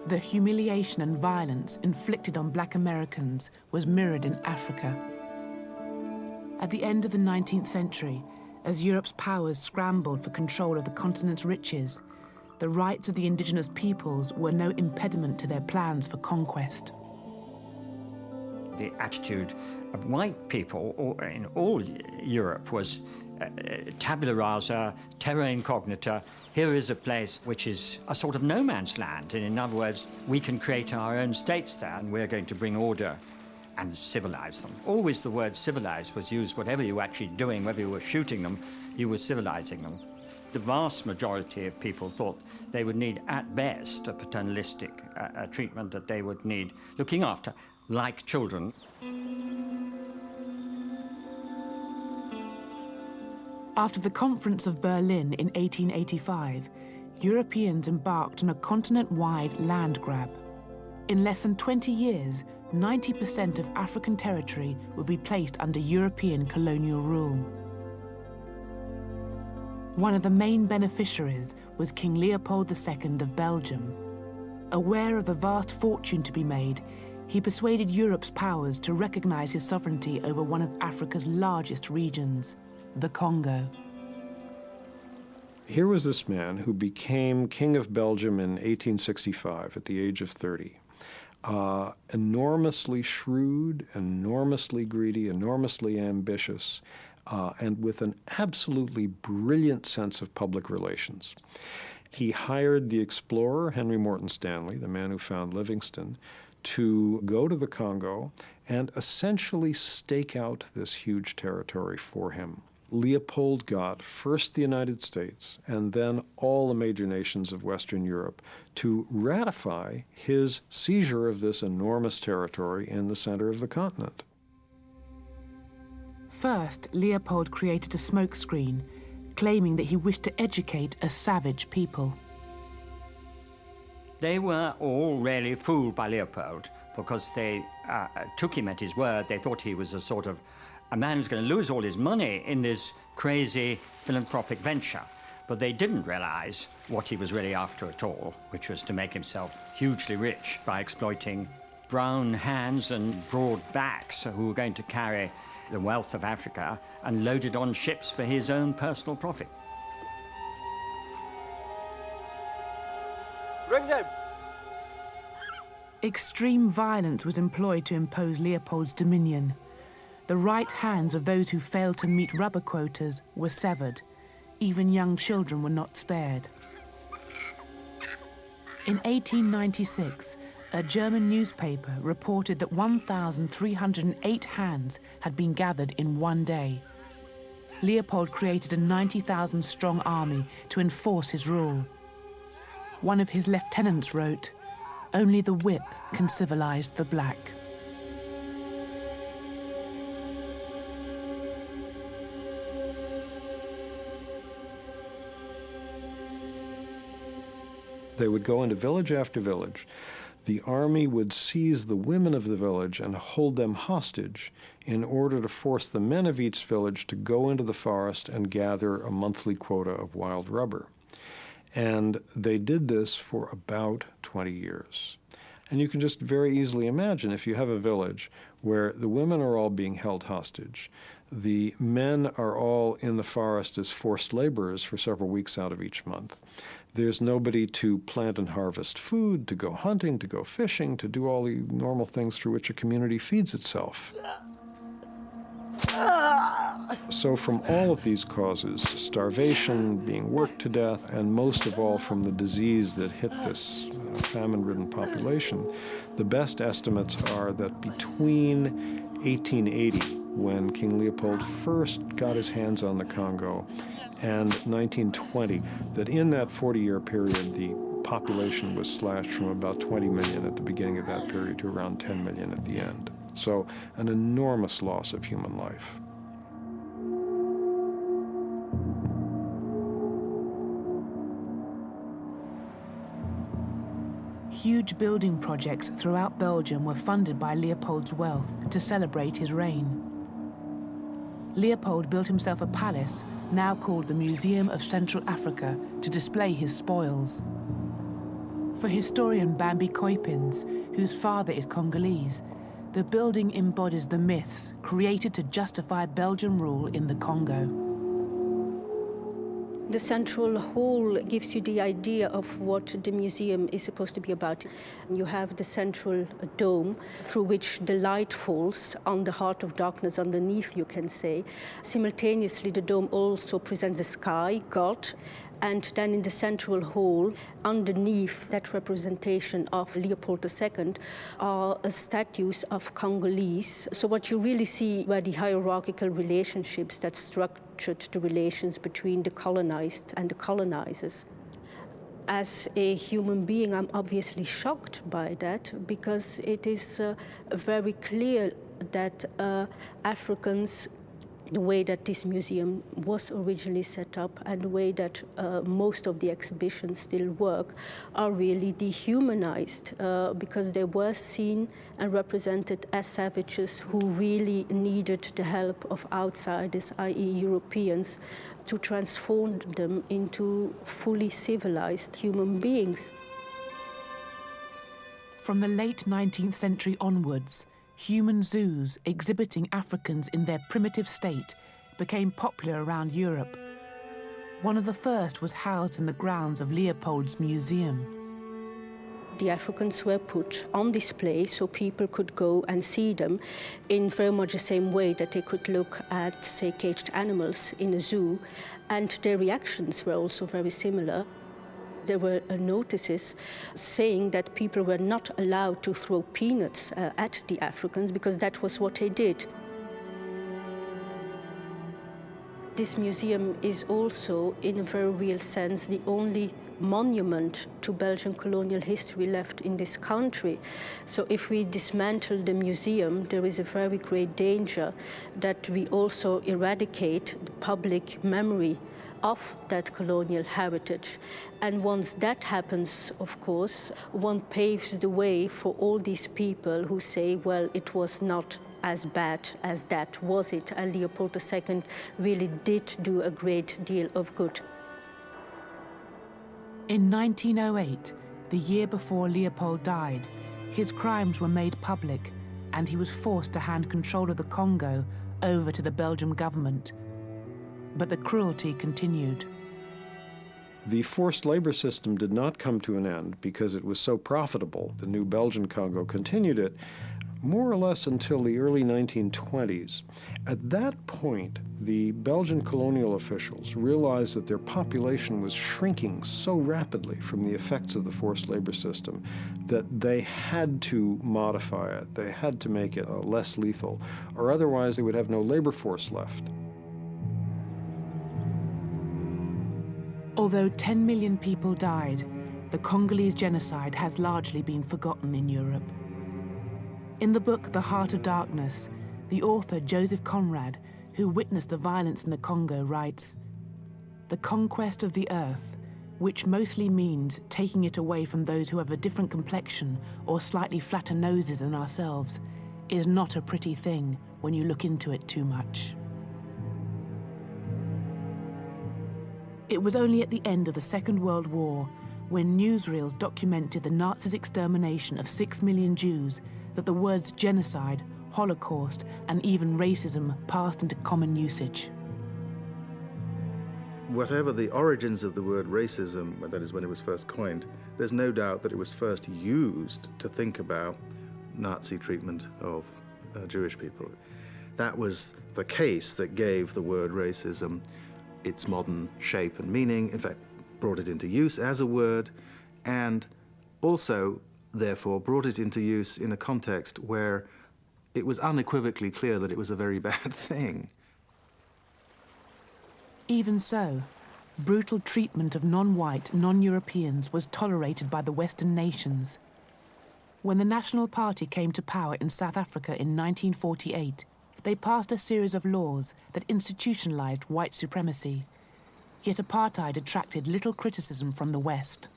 The humiliation and violence inflicted on black Americans was mirrored in Africa. At the end of the 19th century, as Europe's powers scrambled for control of the continent's riches, the rights of the indigenous peoples were no impediment to their plans for conquest. The attitude of white people in all Europe was tabula rasa, terra incognita. Here is a place which is a sort of no man's land, and in other words, we can create our own states there, and we're going to bring order and civilize them. Always the word civilize was used, whatever you were actually doing, whether you were shooting them, you were civilizing them. The vast majority of people thought they would need, at best, a paternalistic treatment, that they would need looking after, like children. After the Conference of Berlin in 1885, Europeans embarked on a continent-wide land grab. In less than 20 years, 90% of African territory would be placed under European colonial rule. One of the main beneficiaries was King Leopold II of Belgium. Aware of the vast fortune to be made, he persuaded Europe's powers to recognize his sovereignty over one of Africa's largest regions, the Congo. Here was this man who became King of Belgium in 1865 at the age of 30. Enormously shrewd, enormously greedy, enormously ambitious, and with an absolutely brilliant sense of public relations. He hired the explorer Henry Morton Stanley, the man who found Livingstone, to go to the Congo and essentially stake out this huge territory for him. Leopold got first the United States and then all the major nations of Western Europe to ratify his seizure of this enormous territory in the center of the continent. First, Leopold created a smokescreen, claiming that he wished to educate a savage people. They were all really fooled by Leopold because they took him at his word. They thought he was a man who's going to lose all his money in this crazy philanthropic venture. But they didn't realize what he was really after at all, which was to make himself hugely rich by exploiting brown hands and broad backs who were going to carry the wealth of Africa and load it on ships for his own personal profit. Bring them! Extreme violence was employed to impose Leopold's dominion. The right hands of those who failed to meet rubber quotas were severed. Even young children were not spared. In 1896, a German newspaper reported that 1,308 hands had been gathered in one day. Leopold created a 90,000-strong army to enforce his rule. One of his lieutenants wrote, "Only the whip can civilize the black." They would go into village after village. The army would seize the women of the village and hold them hostage in order to force the men of each village to go into the forest and gather a monthly quota of wild rubber. And they did this for about 20 years. And you can just very easily imagine if you have a village where the women are all being held hostage, the men are all in the forest as forced laborers for several weeks out of each month. There's nobody to plant and harvest food, to go hunting, to go fishing, to do all the normal things through which a community feeds itself. So from all of these causes, starvation, being worked to death, and most of all from the disease that hit this famine-ridden population, the best estimates are that between 1880, when King Leopold first got his hands on the Congo, and 1920, that in that 40-year period, the population was slashed from about 20 million at the beginning of that period to around 10 million at the end. So an enormous loss of human life. Huge building projects throughout Belgium were funded by Leopold's wealth to celebrate his reign. Leopold built himself a palace, now called the Museum of Central Africa, to display his spoils. For historian Bambi Koipins, whose father is Congolese, the building embodies the myths created to justify Belgian rule in the Congo. The central hall gives you the idea of what the museum is supposed to be about. You have the central dome through which the light falls on the heart of darkness underneath, you can say. Simultaneously, the dome also presents the sky, God, and then in the central hall, underneath that representation of Leopold II, are statues of Congolese. So what you really see were the hierarchical relationships that structured the relations between the colonized and the colonizers. As a human being, I'm obviously shocked by that, because it is very clear that Africans, the way that this museum was originally set up and the way that most of the exhibitions still work, are really dehumanized because they were seen and represented as savages who really needed the help of outsiders, i.e. Europeans, to transform them into fully civilized human beings. From the late 19th century onwards, human zoos exhibiting Africans in their primitive state became popular around Europe. One of the first was housed in the grounds of Leopold's museum. The Africans were put on display so people could go and see them in very much the same way that they could look at, say, caged animals in a zoo, and their reactions were also very similar. There were notices saying that people were not allowed to throw peanuts at the Africans because that was what they did. This museum is also, in a very real sense, the only monument to Belgian colonial history left in this country. So if we dismantle the museum, there is a very great danger that we also eradicate the public memory of that colonial heritage. And once that happens, of course, one paves the way for all these people who say, well, it was not as bad as that, was it? And Leopold II really did do a great deal of good. In 1908, the year before Leopold died, his crimes were made public and he was forced to hand control of the Congo over to the Belgian government. But the cruelty continued. The forced labor system did not come to an end because it was so profitable. The new Belgian Congo continued it more or less until the early 1920s. At that point, the Belgian colonial officials realized that their population was shrinking so rapidly from the effects of the forced labor system that they had to modify it. They had to make it less lethal, or otherwise they would have no labor force left. Although 10 million people died, the Congolese genocide has largely been forgotten in Europe. In the book The Heart of Darkness, the author Joseph Conrad, who witnessed the violence in the Congo, writes, "The conquest of the earth, which mostly means taking it away from those who have a different complexion or slightly flatter noses than ourselves, is not a pretty thing when you look into it too much." It was only at the end of the Second World War, when newsreels documented the Nazis' extermination of 6 million Jews, that the words genocide, Holocaust, and even racism passed into common usage. Whatever the origins of the word racism, that is when it was first coined, there's no doubt that it was first used to think about Nazi treatment of Jewish people. That was the case that gave the word racism its modern shape and meaning, in fact, brought it into use as a word, and also, therefore, brought it into use in a context where it was unequivocally clear that it was a very bad thing. Even so, brutal treatment of non-white, non-Europeans was tolerated by the Western nations. When the National Party came to power in South Africa in 1948, they passed a series of laws that institutionalized white supremacy. Yet apartheid attracted little criticism from the West.